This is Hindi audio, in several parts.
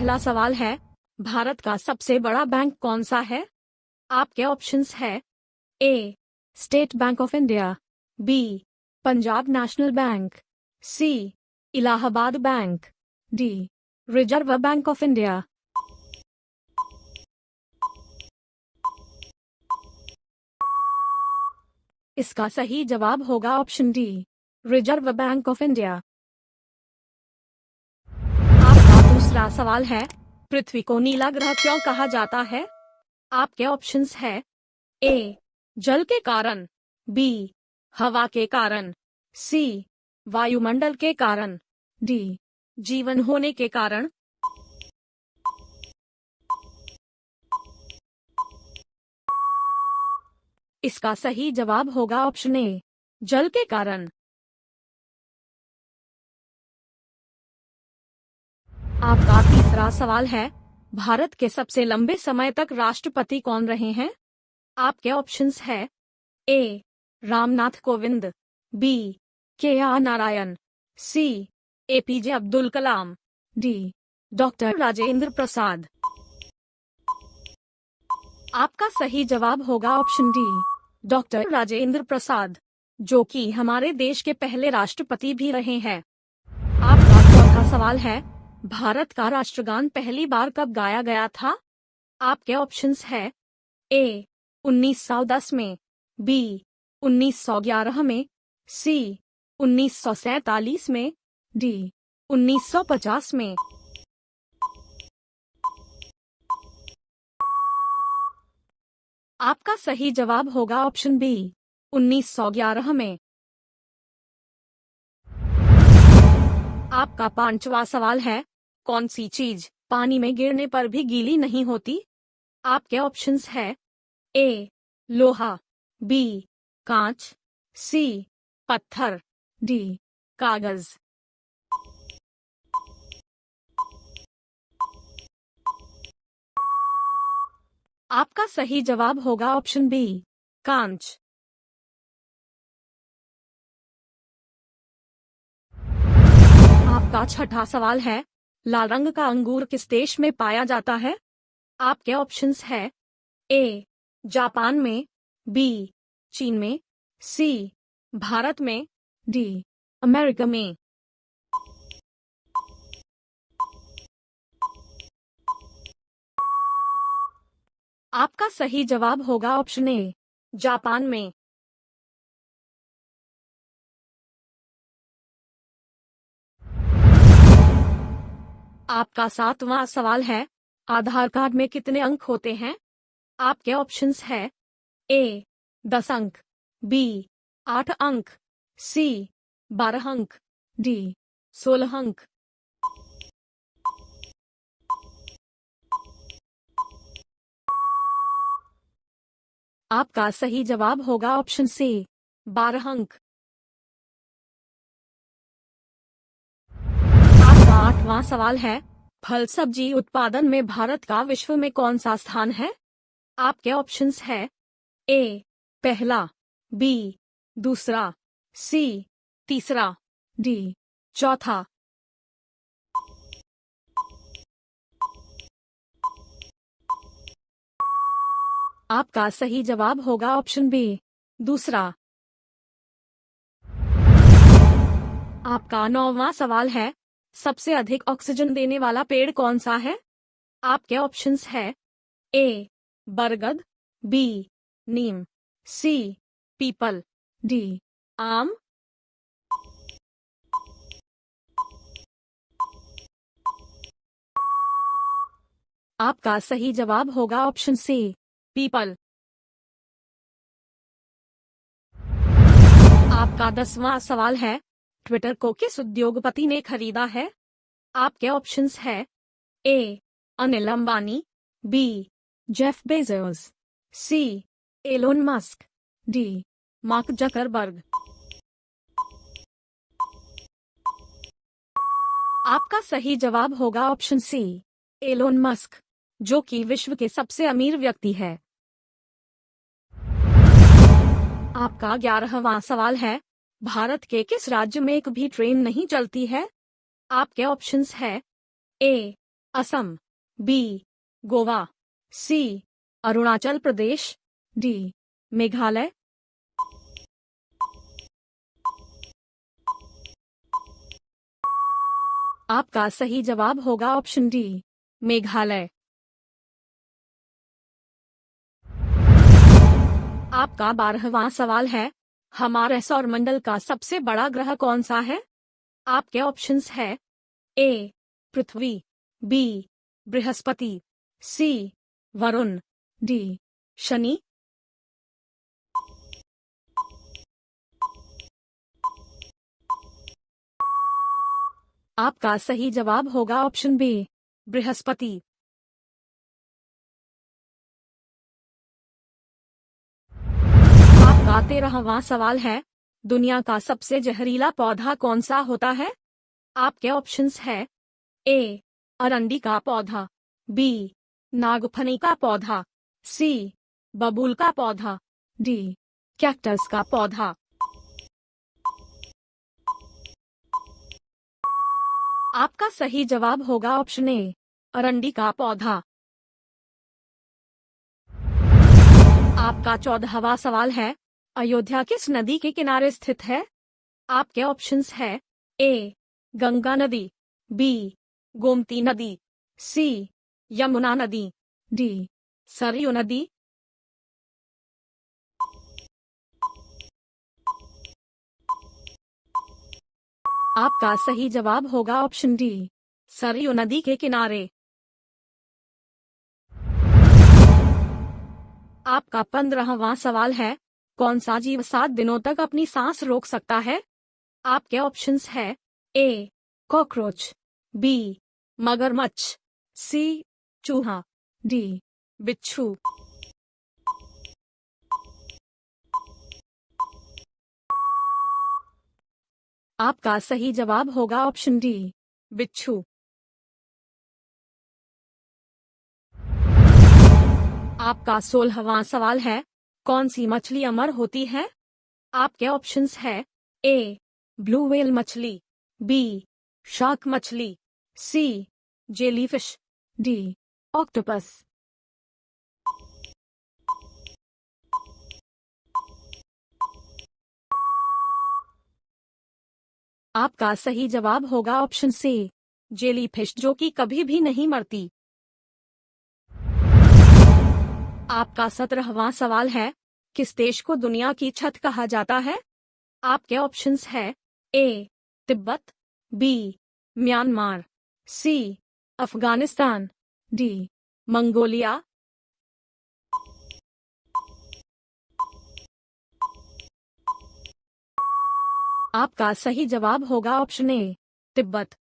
पहला सवाल है, भारत का सबसे बड़ा बैंक कौन सा है? आपके ऑप्शंस है A. State Bank of India, B. Punjab National Bank, C. Allahabad Bank, D. Reserve Bank of India. इसका सही जवाब होगा option D, Reserve Bank of India. आपका दूसरा सवाल है, पृथ्वी को नीला ग्रह क्यों कहा जाता है? आपके ऑप्शंस है ए. जल के कारण, बी. हवा के कारण, सी. वायुमंडल के कारण, डी. जीवन होने के कारण। इसका सही जवाब होगा ऑप्शन ए, जल के कारण। आपका तीसरा सवाल है, भारत के सबसे लंबे समय तक राष्ट्रपति कौन रहे हैं? आपके ऑप्शंस है ए. रामनाथ कोविंद, बी. के.आर. नारायण, सी. APJ Abdul Kalam, D. Doctor Rajendra Prasad. आपका सही जवाब होगा option D, doctor Rajendra Prasad, जो कि हमारे देश के पहले राष्ट्रपति भी रहे हैं। आपका चौथा सवाल है, भारत का राष्ट्रगान पहली बार कब गाया गया था? आपके ऑप्शंस है ए. 1910 में, बी. 1911 में, सी. 1947 में, डी. 1950 में। आपका सही जवाब होगा ऑप्शन बी, 1911 में। आपका पांचवा सवाल है, कौन सी चीज पानी में गिरने पर भी गीली नहीं होती? आपके ऑप्शंस है ए. लोहा, बी. कांच, सी. पत्थर, डी. कागज। आपका सही जवाब होगा ऑप्शन बी, कांच। आपका छठा सवाल है, लाल रंग का अंगूर किस देश में पाया जाता है? आपके ऑप्शंस है ए. जापान में, बी. चीन में, सी. भारत में, डी. अमेरिका में। आपका सही जवाब होगा ऑप्शन ए, जापान में। आपका सातवां सवाल है, आधार कार्ड में कितने अंक होते हैं? आपके ऑप्शंस है ए. 10 अंक, बी. 8 अंक, सी. 12 अंक, डी. 16 अंक। आपका सही जवाब होगा ऑप्शन सी, 12 अंक। आपका आठवां सवाल है, फल सब्जी उत्पादन में भारत का विश्व में कौन सा स्थान है? आपके ऑप्शंस है ए. पहला, बी. दूसरा, सी. तीसरा, डी. चौथा। आपका सही जवाब होगा ऑप्शन बी, दूसरा। आपका नौवां सवाल है, सबसे अधिक ऑक्सीजन देने वाला पेड़ कौन सा है? आपके ऑप्शंस है ए. बरगद, बी. नीम, सी. पीपल, डी. आम। आपका सही जवाब होगा ऑप्शन सी, पीपल। आपका 10वां सवाल है, ट्विटर को किस उद्योगपति ने खरीदा है? आपके ऑप्शंस है A. Anil Ambani, B. Jeff Bezos, C. Elon Musk, D. Mark Zuckerberg. आपका सही जवाब होगा ऑप्शन सी, एलोन मस्क, जो कि विश्व के सबसे अमीर व्यक्ति है। आपका 11वां सवाल है, भारत के किस राज्य में एक भी ट्रेन नहीं चलती है? आपके ऑप्शंस है ए. असम, बी गोवा, सी अरुणाचल प्रदेश, डी मेघालय। आपका सही जवाब होगा ऑप्शन डी मेघालय। आपका 12वां सवाल है, हमारे सौरमंडल का सबसे बड़ा ग्रह कौन सा है? आपके ऑप्शंस है ए पृथ्वी, बी बृहस्पति, सी वरुण, डी शनि। आपका सही जवाब होगा ऑप्शन बी बृहस्पति। आपका 13वां सवाल है, दुनिया का सबसे जहरीला पौधा कौन सा होता है? आपके ऑप्शंस है ए अरंडी का पौधा, बी नागफनी का पौधा, सी बबूल का पौधा, डी कैक्टस का पौधा। आपका सही जवाब होगा ऑप्शन ए अरंडी का पौधा। आपका 14वां सवाल है, अयोध्या किस नदी के किनारे स्थित है? आपके ऑप्शंस है ए गंगा नदी, बी गोमती नदी, सी यमुना नदी, डी सरयू नदी। आपका सही जवाब होगा ऑप्शन डी सरयू नदी के किनारे। आपका 15वां सवाल है, कौन सा जीव 7 दिनों तक अपनी सांस रोक सकता है? आपके ऑप्शंस है ए कॉकरोच, बी मगरमच्छ, सी चूहा, डी बिच्छू। आपका सही जवाब होगा ऑप्शन डी बिच्छू। आपका 16वां सवाल है, कौन सी मछली अमर होती है? आपके ऑप्शंस है ए ब्लू व्हेल मछली, बी शार्क मछली, सी जेलीफिश, डी ऑक्टोपस। आपका सही जवाब होगा ऑप्शन सी जेलीफिश, जो कि कभी भी नहीं मरती। आपका 17वां सवाल है, किस देश को दुनिया की छत कहा जाता है? आपके ऑप्शंस है ए तिब्बत, बी म्यांमार, सी अफगानिस्तान, डी मंगोलिया। आपका सही जवाब होगा ऑप्शन ए तिब्बत।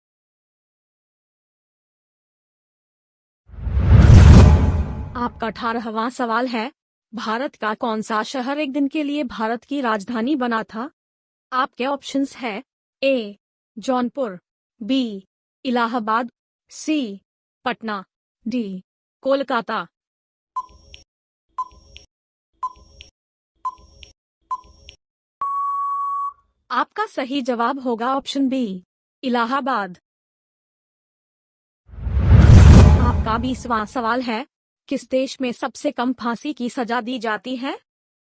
आपका 18वां सवाल है, भारत का कौन सा शहर एक दिन के लिए भारत की राजधानी बना था? आपके ऑप्शंस है ए जौनपुर, बी इलाहाबाद, सी पटना, डी कोलकाता। आपका सही जवाब होगा ऑप्शन बी इलाहाबाद। आपका 20वां सवाल है, किस देश में सबसे कम फांसी की सजा दी जाती है?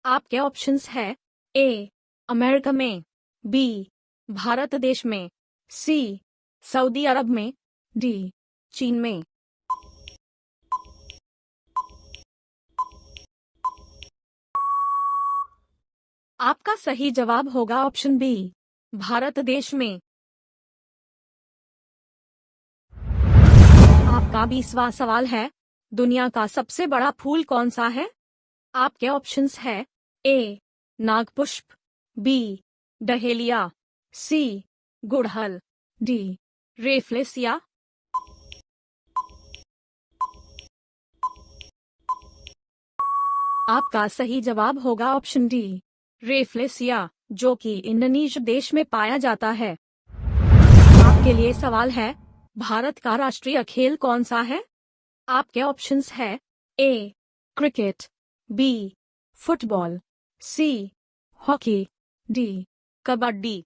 आपके ऑप्शंस है ए अमेरिका में, बी भारत देश में, सी सऊदी अरब में, डी चीन में। आपका सही जवाब होगा ऑप्शन बी भारत देश में। आपका 20वां सवाल है, दुनिया का सबसे बड़ा फूल कौन सा है? आपके ऑप्शंस है ए नागपुष्प, बी डहेलिया, सी गुड़हल, डी रेफ्लेसिया। आपका सही जवाब होगा ऑप्शन डी रेफ्लेसिया, जो कि इंडोनेशिया देश में पाया जाता है। आपके लिए सवाल है, भारत का राष्ट्रीय खेल कौन सा है? आपके ऑप्शंस है A cricket, B football, C hockey, D kabaddi.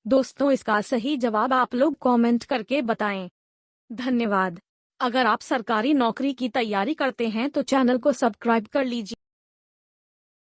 दोस्तों, इसका सही जवाब आप लोग कमेंट करके बताएं। धन्यवाद। अगर आप सरकारी नौकरी की तैयारी करते हैं तो चैनल को सब्सक्राइब कर लीजिए।